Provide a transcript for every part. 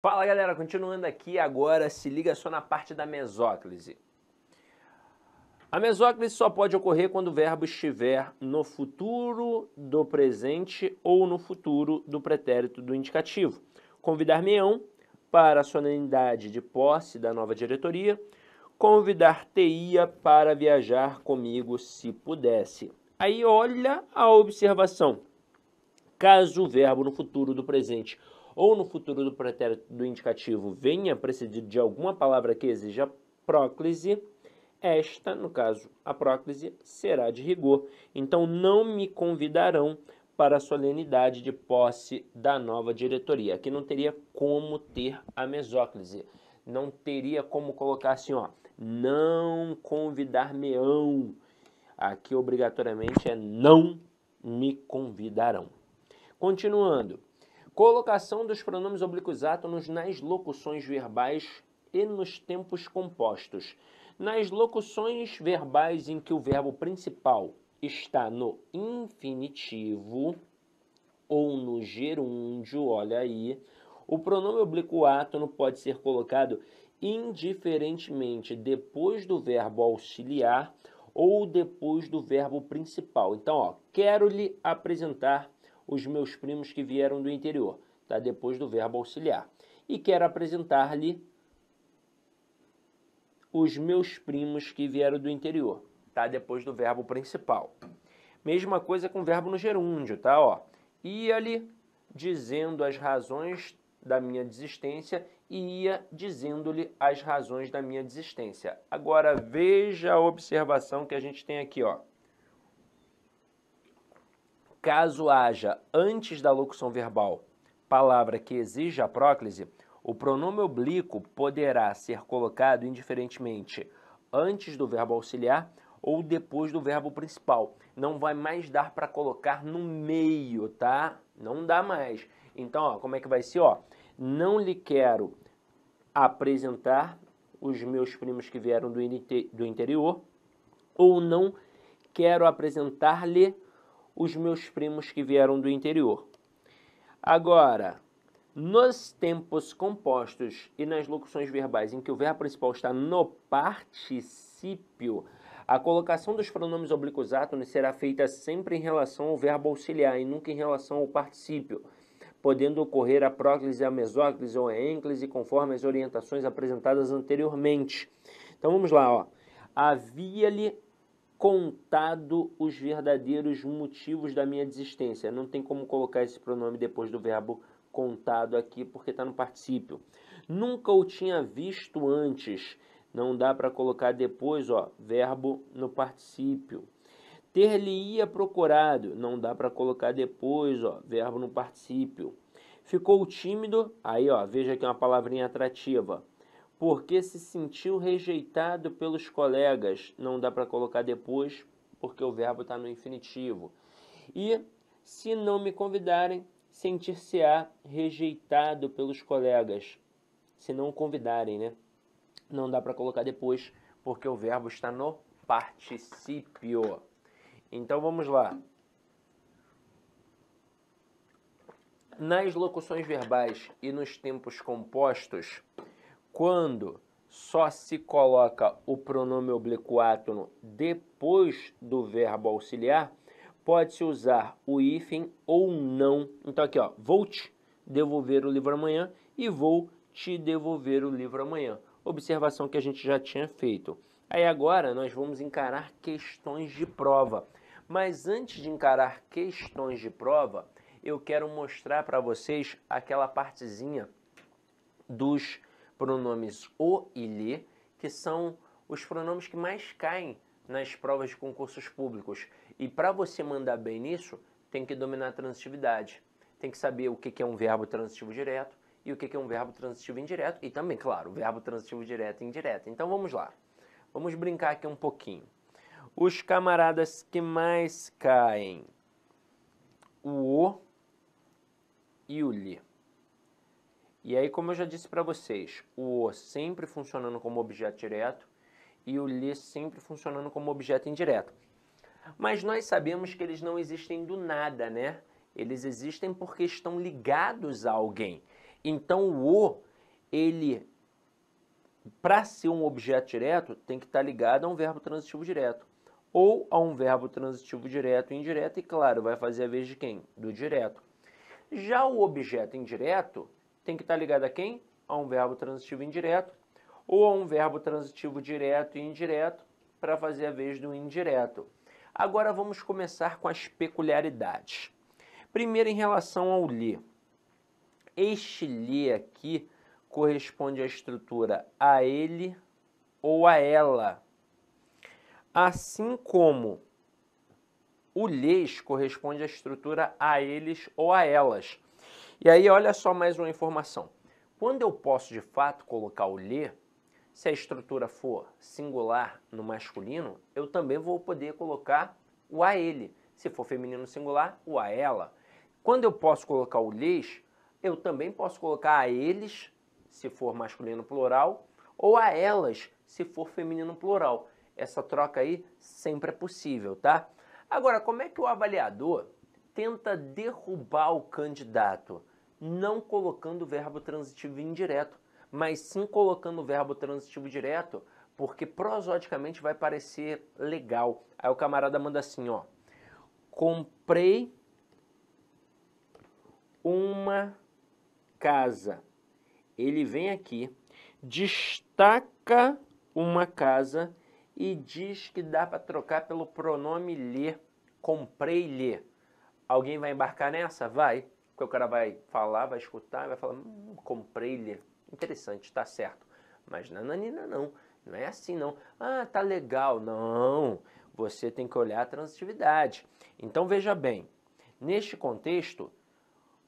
Fala galera, continuando aqui agora, se liga só na parte da mesóclise. A mesóclise só pode ocorrer quando o verbo estiver no futuro do presente ou no futuro do pretérito do indicativo. Convidar-me-ão para a solenidade de posse da nova diretoria, convidar-te-ia para viajar comigo se pudesse. Aí olha a observação. Caso o verbo no futuro do presente ou no futuro do pretérito do indicativo venha precedido de alguma palavra que exija próclise, esta, no caso, a próclise, será de rigor. Então, não me convidarão para a solenidade de posse da nova diretoria. Aqui não teria como ter a mesóclise. Não teria como colocar assim, ó, não convidar-me-ão. Aqui, obrigatoriamente, é não me convidarão. Continuando, colocação dos pronomes oblíquos átonos nas locuções verbais e nos tempos compostos. Nas locuções verbais em que o verbo principal está no infinitivo ou no gerúndio, olha aí, o pronome oblíquo átono pode ser colocado indiferentemente depois do verbo auxiliar ou depois do verbo principal. Então, ó, quero lhe apresentar os meus primos que vieram do interior, tá? Depois do verbo auxiliar. E quero apresentar-lhe os meus primos que vieram do interior, tá? Depois do verbo principal. Mesma coisa com o verbo no gerúndio, tá? Ó, ia-lhe dizendo as razões da minha desistência e ia dizendo-lhe as razões da minha desistência. Agora veja a observação que a gente tem aqui, ó. Caso haja, antes da locução verbal, palavra que exija a próclise, o pronome oblíquo poderá ser colocado indiferentemente antes do verbo auxiliar ou depois do verbo principal. Não vai mais dar para colocar no meio, tá? Não dá mais. Então, ó, como é que vai ser? Ó, não lhe quero apresentar os meus primos que vieram do interior, ou não quero apresentar-lhe os meus primos que vieram do interior. Agora, nos tempos compostos e nas locuções verbais em que o verbo principal está no particípio, a colocação dos pronomes oblíquos átonos será feita sempre em relação ao verbo auxiliar e nunca em relação ao particípio, podendo ocorrer a próclise, a mesóclise ou a ênclise conforme as orientações apresentadas anteriormente. Então vamos lá, ó. Havia-lhe contado os verdadeiros motivos da minha desistência. Não tem como colocar esse pronome depois do verbo contado aqui, porque está no particípio. Nunca o tinha visto antes. Não dá para colocar depois, ó, verbo no particípio. Ter-lhe-ia procurado. Não dá para colocar depois, ó, verbo no particípio. Ficou tímido. Aí, ó, veja aqui uma palavrinha atrativa. Porque se sentiu rejeitado pelos colegas. Não dá para colocar depois, porque o verbo está no infinitivo. E, se não me convidarem, sentir-se-á rejeitado pelos colegas. Se não convidarem, né? Não dá para colocar depois, porque o verbo está no particípio. Então, vamos lá. Nas locuções verbais e nos tempos compostos, quando só se coloca o pronome oblíquo átono depois do verbo auxiliar, pode-se usar o hífen ou não. Então aqui, ó, vou te devolver o livro amanhã e vou te devolver o livro amanhã. Observação que a gente já tinha feito. Aí agora nós vamos encarar questões de prova. Mas antes de encarar questões de prova, eu quero mostrar para vocês aquela partezinha dos pronomes o e lhe, que são os pronomes que mais caem nas provas de concursos públicos. E para você mandar bem nisso, tem que dominar a transitividade. Tem que saber o que é um verbo transitivo direto e o que é um verbo transitivo indireto. E também, claro, o verbo transitivo direto e indireto. Então vamos lá. Vamos brincar aqui um pouquinho. Os camaradas que mais caem, o e o lhe. E aí, como eu já disse para vocês, o o sempre funcionando como objeto direto e o lhe sempre funcionando como objeto indireto. Mas nós sabemos que eles não existem do nada, né? Eles existem porque estão ligados a alguém. Então, o ele, para ser um objeto direto, tem que estar ligado a um verbo transitivo direto. Ou a um verbo transitivo direto e indireto, e claro, vai fazer a vez de quem? Do direto. Já o objeto indireto tem que estar ligado a quem? A um verbo transitivo indireto, ou a um verbo transitivo direto e indireto, para fazer a vez do indireto. Agora vamos começar com as peculiaridades. Primeiro, em relação ao lhe. Este lhe aqui corresponde à estrutura a ele ou a ela. Assim como o lhes corresponde à estrutura a eles ou a elas. E aí, olha só mais uma informação. Quando eu posso, de fato, colocar o lhe, se a estrutura for singular no masculino, eu também vou poder colocar o a ele. Se for feminino singular, o a ela. Quando eu posso colocar o lhes, eu também posso colocar a eles, se for masculino plural, ou a elas, se for feminino plural. Essa troca aí sempre é possível, tá? Agora, como é que o avaliador tenta derrubar o candidato? Não colocando o verbo transitivo indireto, mas sim colocando o verbo transitivo direto, porque prosodicamente vai parecer legal. Aí o camarada manda assim, ó. Comprei uma casa. Ele vem aqui, destaca uma casa e diz que dá para trocar pelo pronome lhe. Comprei-lhe. Alguém vai embarcar nessa? Vai. Porque o cara vai falar, vai escutar, vai falar, comprei-lhe. Interessante, tá certo. Mas nananina não. Não é assim não. Ah, tá legal. Não. Você tem que olhar a transitividade. Então veja bem. Neste contexto,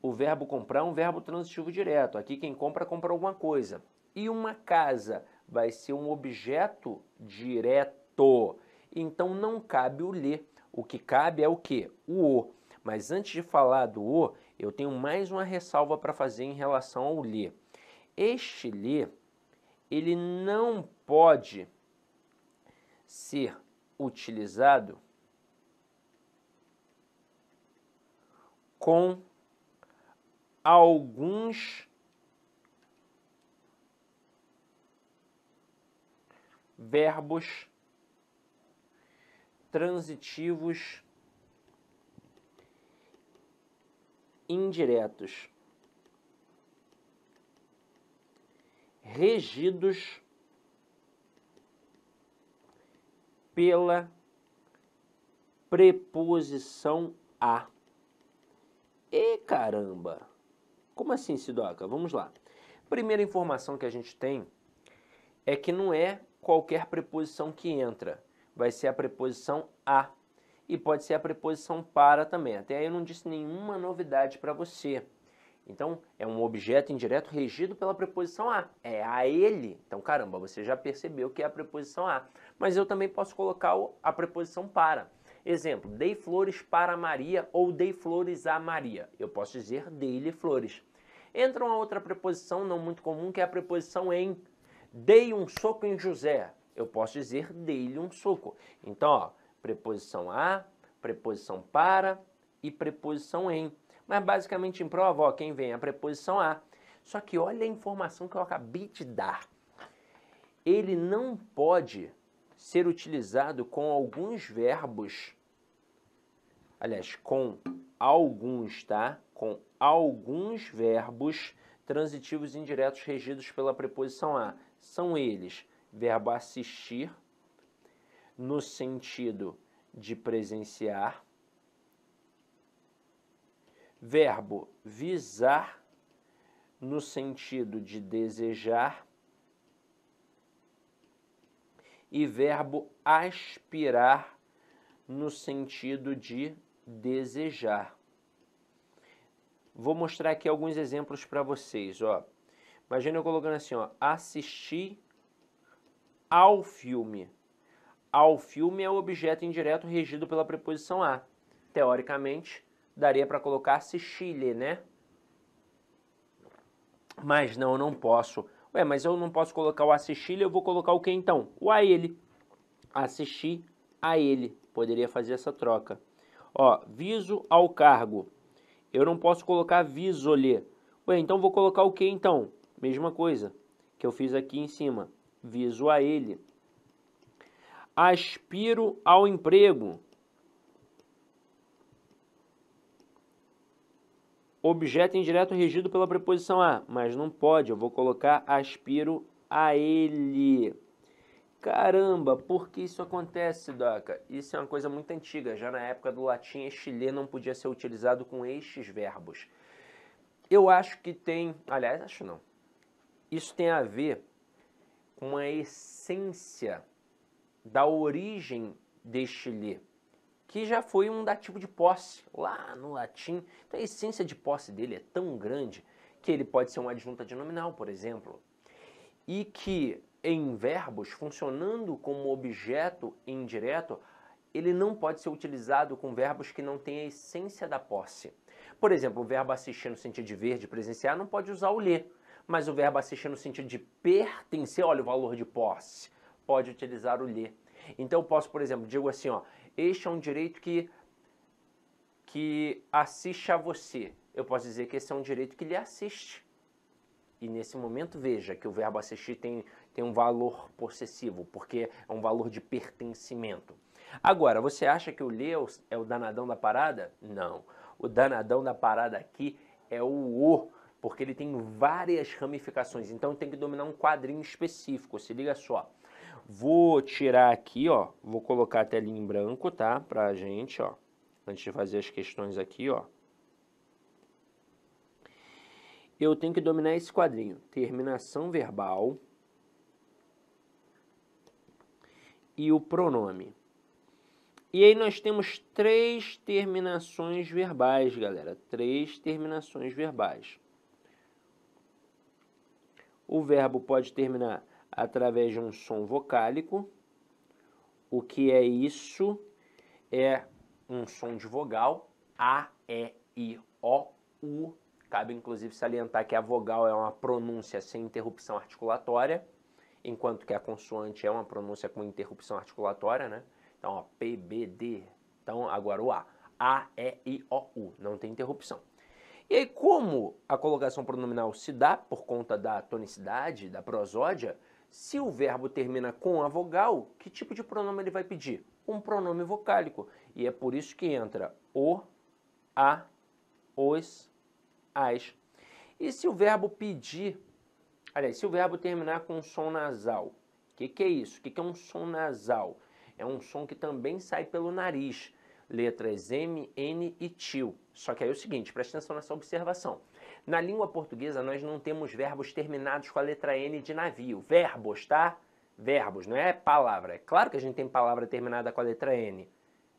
o verbo comprar é um verbo transitivo direto. Aqui quem compra, compra alguma coisa. E uma casa vai ser um objeto direto. Então não cabe o lhe. O que cabe é o quê? O. Mas antes de falar do o, eu tenho mais uma ressalva para fazer em relação ao lhe. Este lhe, ele não pode ser utilizado com alguns verbos transitivos indiretos regidos pela preposição a. E caramba! Como assim, Sidoca? Vamos lá. Primeira informação que a gente tem é que não é qualquer preposição que entra. Vai ser a preposição a. E pode ser a preposição para também. Até aí eu não disse nenhuma novidade para você. Então, é um objeto indireto regido pela preposição a. É a ele. Então, caramba, você já percebeu que é a preposição a. Mas eu também posso colocar a preposição para. Exemplo, dei flores para Maria ou dei flores a Maria. Eu posso dizer dei-lhe flores. Entra uma outra preposição não muito comum, que é a preposição em. Dei um soco em José. Eu posso dizer dei-lhe um soco. Então, ó, preposição a, preposição para e preposição em. Mas basicamente em prova, ó, quem vem é a preposição a. Só que olha a informação que eu acabei de dar. Ele não pode ser utilizado com alguns verbos, aliás, com alguns, tá? Com alguns verbos transitivos indiretos regidos pela preposição a. São eles, verbo assistir, no sentido de presenciar, verbo visar, no sentido de desejar, e verbo aspirar, no sentido de desejar. Vou mostrar aqui alguns exemplos para vocês, ó. Imagina eu colocando assim, ó, assistir ao filme. Ao filme é o objeto indireto regido pela preposição a. Teoricamente, daria para colocar assistir-lhe, né? Mas não, eu não posso. Ué, mas eu não posso colocar o assistir-lhe, eu vou colocar o que então? O a ele. Assistir a ele. Poderia fazer essa troca. Ó, viso ao cargo. Eu não posso colocar viso-lhe. Ué, então vou colocar o que então? mesma coisa que eu fiz aqui em cima. Viso a ele. Aspiro ao emprego. Objeto indireto regido pela preposição a, mas não pode, eu vou colocar aspiro a ele. Caramba, por que isso acontece, Daca? Isso é uma coisa muito antiga, já na época do latim, este lê não podia ser utilizado com estes verbos. Eu acho que tem, aliás, acho não, isso tem a ver com a essência da origem deste lê, que já foi um dativo de posse, lá no latim. Então a essência de posse dele é tão grande que ele pode ser uma adjunta de nominal, por exemplo, e que em verbos, funcionando como objeto indireto, ele não pode ser utilizado com verbos que não têm a essência da posse. Por exemplo, o verbo assistir no sentido de ver, de presenciar, não pode usar o ler, mas o verbo assistir no sentido de pertencer, olha o valor de posse, pode utilizar o ler. Então eu posso, por exemplo, digo assim, ó, este é um direito que assiste a você. Eu posso dizer que esse é um direito que lhe assiste. E nesse momento, veja que o verbo assistir tem um valor possessivo, porque é um valor de pertencimento. Agora, você acha que o ler é o danadão da parada? Não. O danadão da parada aqui é o, porque ele tem várias ramificações. Então tem que dominar um quadrinho específico. Se liga só. Vou tirar aqui, ó, vou colocar a telinha em branco, tá? Pra gente, ó, antes de fazer as questões aqui, ó. Eu tenho que dominar esse quadrinho. Terminação verbal e o pronome. E aí nós temos 3 terminações verbais, galera. 3 terminações verbais. O verbo pode terminar através de um som vocálico. O que é isso? É um som de vogal. A, E, I, O, U. Cabe inclusive salientar que a vogal é uma pronúncia sem interrupção articulatória, enquanto que a consoante é uma pronúncia com interrupção articulatória, né? Então, ó, P, B, D. Então, agora o A. A, E, I, O, U. Não tem interrupção. E aí, como a colocação pronominal se dá por conta da tonicidade, da prosódia, se o verbo termina com a vogal, que tipo de pronome ele vai pedir? Um pronome vocálico. E é por isso que entra o, a, os, as. E se o verbo pedir, aliás, se o verbo terminar com um som nasal, o que é isso? O que é um som nasal? É um som que também sai pelo nariz. Letras M, N e til. Só que aí é o seguinte, presta atenção nessa observação. Na língua portuguesa, nós não temos verbos terminados com a letra N de navio. Verbos, tá? Verbos, não é palavra. É claro que a gente tem palavra terminada com a letra N.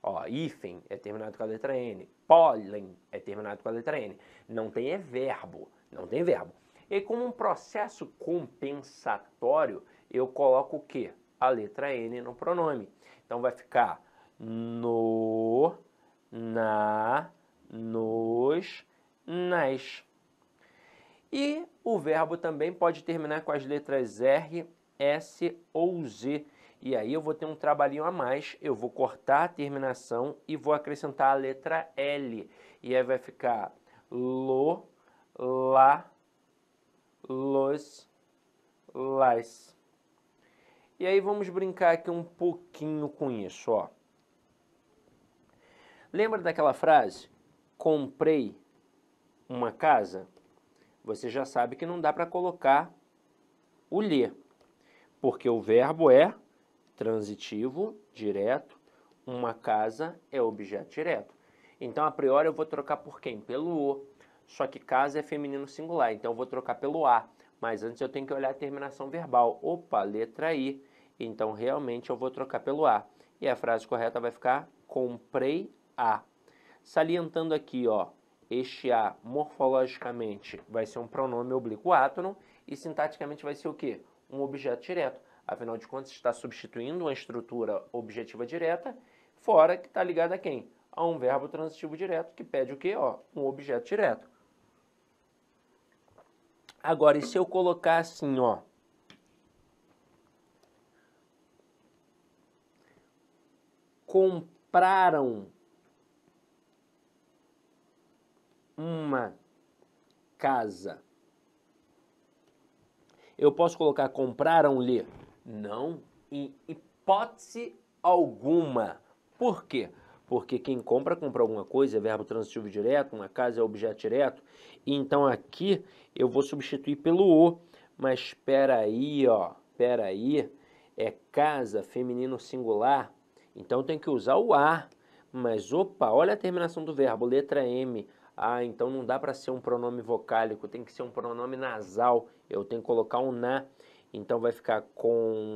Ó, hífen é terminado com a letra N. Pólen é terminado com a letra N. Não tem é verbo. Não tem verbo. E como um processo compensatório, eu coloco o quê? A letra N no pronome. Então vai ficar no, na, nos, nas. E o verbo também pode terminar com as letras R, S ou Z. E aí eu vou ter um trabalhinho a mais, eu vou cortar a terminação e vou acrescentar a letra L. E aí vai ficar lo, lá, los, las. E aí vamos brincar aqui um pouquinho com isso, ó. Lembra daquela frase? Comprei uma casa? Você já sabe que não dá para colocar o ler, porque o verbo é transitivo, direto, uma casa é objeto direto. Então, a priori, eu vou trocar por quem? Pelo o. Só que casa é feminino singular, então eu vou trocar pelo a. Mas antes eu tenho que olhar a terminação verbal. Opa, letra I. Então, realmente, eu vou trocar pelo a. E a frase correta vai ficar comprei a. Salientando aqui, ó, este a, morfologicamente, vai ser um pronome oblíquo átono e sintaticamente vai ser o quê? Um objeto direto. Afinal de contas, está substituindo uma estrutura objetiva direta, fora que está ligada a quem? A um verbo transitivo direto, que pede o quê? Ó, um objeto direto. Agora, e se eu colocar assim, ó, compraram uma casa. Eu posso colocar compraram-lhe? Não, em hipótese alguma. Por quê? Porque quem compra, compra alguma coisa, é verbo transitivo direto, uma casa é objeto direto. E então aqui eu vou substituir pelo o. Mas espera aí, ó, espera aí, é casa feminino singular, então tem que usar o a. Mas opa, olha a terminação do verbo, letra M. Ah, então não dá para ser um pronome vocálico, tem que ser um pronome nasal. Eu tenho que colocar um na. Então vai ficar compraram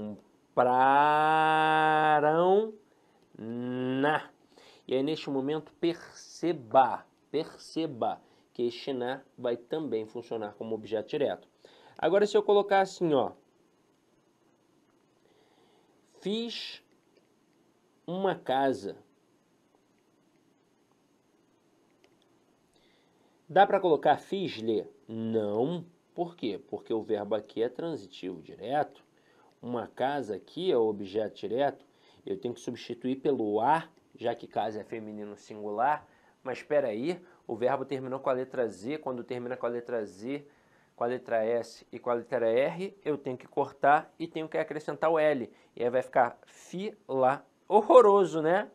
na. E aí neste momento perceba que este na vai também funcionar como objeto direto. Agora se eu colocar assim, ó, fiz uma casa. Dá para colocar fiz-lhe? Não. Por quê? Porque o verbo aqui é transitivo direto. Uma casa aqui é o objeto direto. Eu tenho que substituir pelo a, já que casa é feminino singular. Mas espera aí, o verbo terminou com a letra Z. Quando termina com a letra Z, com a letra S e com a letra R, eu tenho que cortar e tenho que acrescentar o L. E aí vai ficar fi-lá. Horroroso, né?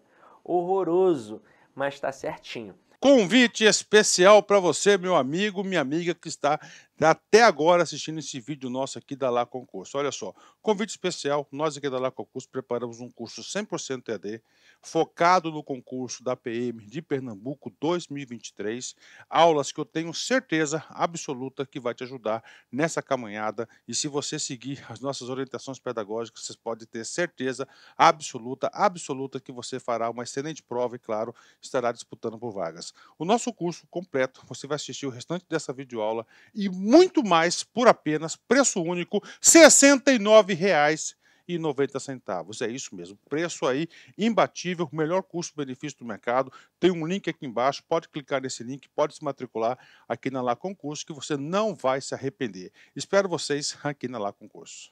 Horroroso, mas está certinho. Convite especial para você, meu amigo, minha amiga que está até agora assistindo esse vídeo nosso aqui da Lá Concurso. Olha só, convite especial, nós aqui da Lá Concurso preparamos um curso 100% EAD, focado no concurso da PM de Pernambuco 2023, aulas que eu tenho certeza absoluta que vai te ajudar nessa caminhada, e se você seguir as nossas orientações pedagógicas, você pode ter certeza absoluta que você fará uma excelente prova e, claro, estará disputando por vagas. O nosso curso completo, você vai assistir o restante dessa videoaula e muito mais por apenas preço único, R$ 69,90. É isso mesmo, preço aí imbatível, melhor custo-benefício do mercado. Tem um link aqui embaixo, pode clicar nesse link, pode se matricular aqui na Lá Concurso que você não vai se arrepender. Espero vocês aqui na Lá Concurso.